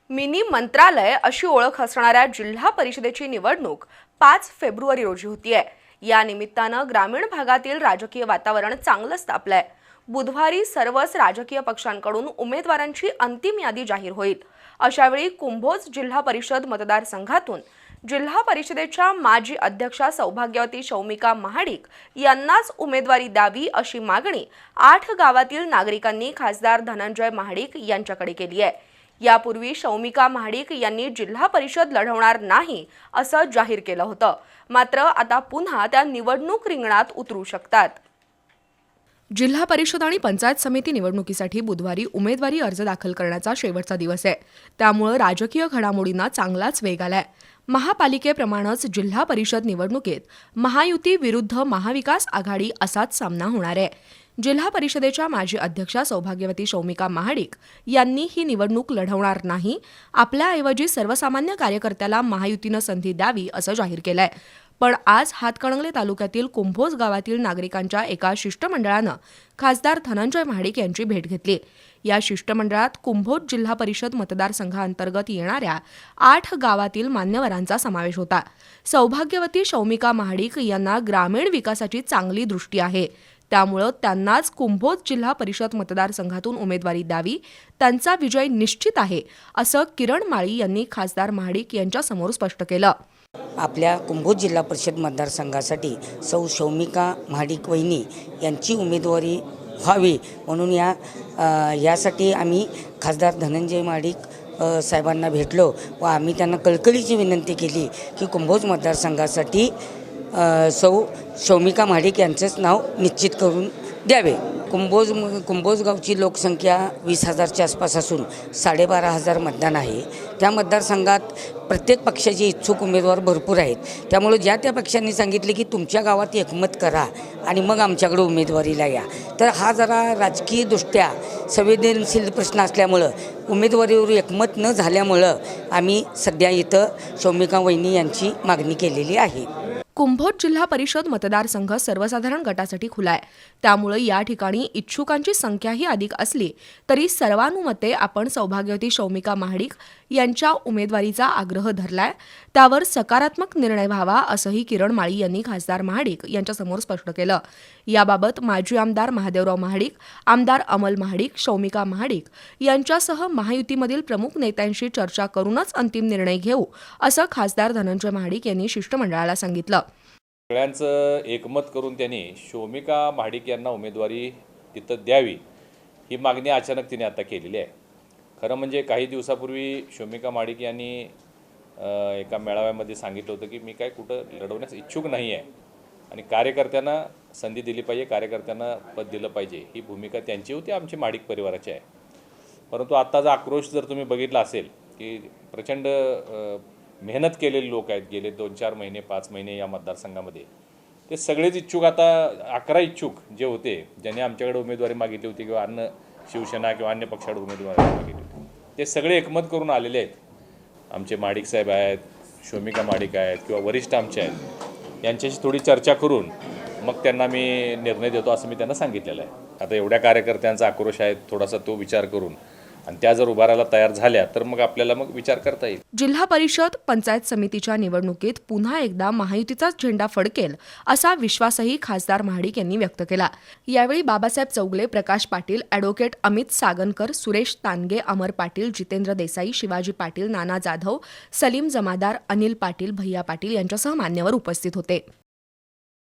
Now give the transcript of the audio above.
Mini मंत्रालय अशी ओळख असणाऱ्या जिल्हा परिषदेची निवडणूक 5 फेब्रुवारी रोजी होतीये। या निमित्तानं ग्रामीण भागातील राजकीय वातावरण चांगलंच तापलंय। बुधवारी सर्वच राजकीय पक्षांकडून उमेदवारांची अंतिम यादी जाहीर होईल। अशावेळी कुंभोज जिल्हा परिषद मतदारसंघातून जिल्हा परिषदेच्या माजी अध्यक्षा सौभाग्यवती शौमिका महाडिक यांनाच उमेदवारी द्यावी अशी मागणी 8 गावातील नागरिकांनी खासदार धनंजय महाडिक यांच्याकडे केली आहे। यापूर्वी शौमिका महाडिक यांनी जिल्हा परिषद लढवणार नाही असं जाहीर केलं होतं, मात्र आता पुन्हा त्या निवडणूक रिंगणात उतरू शकतात। जिल्हा परिषद आणि पंचायत समिती निवडणुकीसाठी बुधवारी उमेदवारी अर्ज दाखल करण्याचा शेवटचा दिवस आहे। त्यामुळे राजकीय घडामोडींना चांगलाच वेग आलाय। महापालिकेप्रमाणेच जिल्हा परिषद निवडणुकीत महायुती विरुद्ध महाविकास आघाडी असाच सामना होणार आहे। जिल्हा परिषदेच्या माजी अध्यक्षा सौभाग्यवती शौमिका महाडिक यांनी ही निवडणूक लढवणार नाही, आपल्याऐवजी सर्वसामान्य कार्यकर्त्याला महायुतीनं संधी द्यावी असं जाहीर केलंय। पण आज हातकणंगले तालुक्यातील कुंभोज गावातील नागरिकांच्या एका शिष्टमंडळानं खासदार धनंजय महाडिक यांची भेट घेतली। या शिष्टमंडळात कुंभोज जिल्हा परिषद मतदारसंघांतर्गत येणाऱ्या 8 गावातील मान्यवरांचा समावेश होता। सौभाग्यवती शौमिका महाडिक यांना ग्रामीण विकासाची चांगली दृष्टी आहे, त्यामुळे त्यांनाच कुंभोज जिल्हा परिषद मतदारसंघातून उमेदवारी द्यावी, त्यांचा विजय निश्चित आहे असं किरण माळी यांनी खासदार महाडिक यांच्यासमोर स्पष्ट केलं। आपल्या कुंभोज जिल्हा परिषद मतदारसंघासाठी सौ शौमिका महाडिक वहिनी यांची उमेदवारी व्हावी म्हणून यासाठी आम्ही खासदार धनंजय महाडिक साहेबांना भेटलो व आम्ही त्यांना कळकळीची विनंती केली की कुंभोज मतदारसंघासाठी सौ शौमिका महाडिक यांचंच नाव निश्चित करून द्यावे। कुंभोज गावची लोकसंख्या 20,000च्या आसपास असून 12,500 मतदान आहे। त्या मतदारसंघात प्रत्येक पक्षाचे इच्छुक उमेदवार भरपूर आहेत। त्यामुळे ज्या त्या पक्षांनी सांगितले की तुमच्या गावात एकमत करा आणि मग आमच्याकडे उमेदवारीला या, तर हा जरा राजकीयदृष्ट्या संवेदनशील प्रश्न असल्यामुळं उमेदवारीवर एकमत न झाल्यामुळं आम्ही सध्या इथं शौमिका वहिनी यांची मागणी केलेली आहे। कुंभोज जिल्हा परिषद मतदारसंघ सर्वसाधारण गटासाठी खुला आहे, त्यामुळे या ठिकाणी इच्छुकांची संख्याही अधिक असली तरी सर्वानुमते आपण सौभाग्यवती शौमिका महाडिक यांच्या उमेदवारीचा आग्रह धरलाय, त्यावर सकारात्मक निर्णय व्हावा असंही किरण माळी यांनी खासदार महाडिक यांच्यासमोर स्पष्ट केलं। याबाबत माजी आमदार महादेवराव महाडिक, आमदार अमल महाडिक, शौमिका महाडिक यांच्यासह महायुतीमधील प्रमुख नेत्यांशी चर्चा करूनच अंतिम निर्णय घेऊ असं खासदार धनंजय महाडिक यांनी शिष्टमंडळाला सांगितलं। सगळ्यांचं एकमत करून त्यांनी शौमिका महाडिक यांना उमेदवारी तिथं द्यावी ही मागणी अचानक तिने आता केलेली आहे। खरं म्हणजे काही दिवसापूर्वी शौमिका महाडिक यांनी एका मेळाव्यामध्ये सांगितलं होतं की मी काय कुठं लढवण्यास इच्छुक नाही आहे आणि कार्यकर्त्यांना संधी दिली पाहिजे, कार्यकर्त्यांना पद दिलं पाहिजे, ही भूमिका त्यांची होती, आमची महाडिक परिवाराची आहे। परंतु आत्ताचा आक्रोश जर तुम्ही बघितला असेल की प्रचंड मेहनत केलेले लोक आहेत, गेले 2-4 महिने 5 महिने या मतदारसंघामध्ये, ते सगळेच इच्छुक, आता 11 इच्छुक जे होते ज्यांनी आमच्याकडे उमेदवारी मागितली होती किंवा अन्य शिवसेना किंवा अन्य पक्षाकडे उमेदवारी मागितली होती, ते सगळे एकमत करून आलेले आहेत। आमचे महाडिक साहेब आहेत, शौमिका महाडिक आहेत किंवा वरिष्ठ आमचे आहेत, यांच्याशी थोडी चर्चा करून मग त्यांना मी निर्णय देतो असं मी त्यांना सांगितलेलं आहे। आता एवढ्या कार्यकर्त्यांचा आक्रोश आहे, थोडासा तो विचार करून आणि त्या जर उभारायला तयार झाल्या तर मग आपल्याला विचार करता येईल। जिल्हा परिषद पंचायत समितीच्या निवडणुकीत पुन्हा एकदा महायुतीचाच झेंडा फडकेल असा विश्वासही खासदार महाडिक यांनी व्यक्त केला। यावेळी बाबासाहेब चौगले, प्रकाश पाटील, ॲडव्होकेट अमित सागनकर, सुरेश तानगे, अमर पाटील, जितेंद्र देसाई, शिवाजी पाटील, नाना जाधव, सलीम जमादार, अनिल पाटील, भैया पाटील यांच्यासह मान्यवर उपस्थित होते।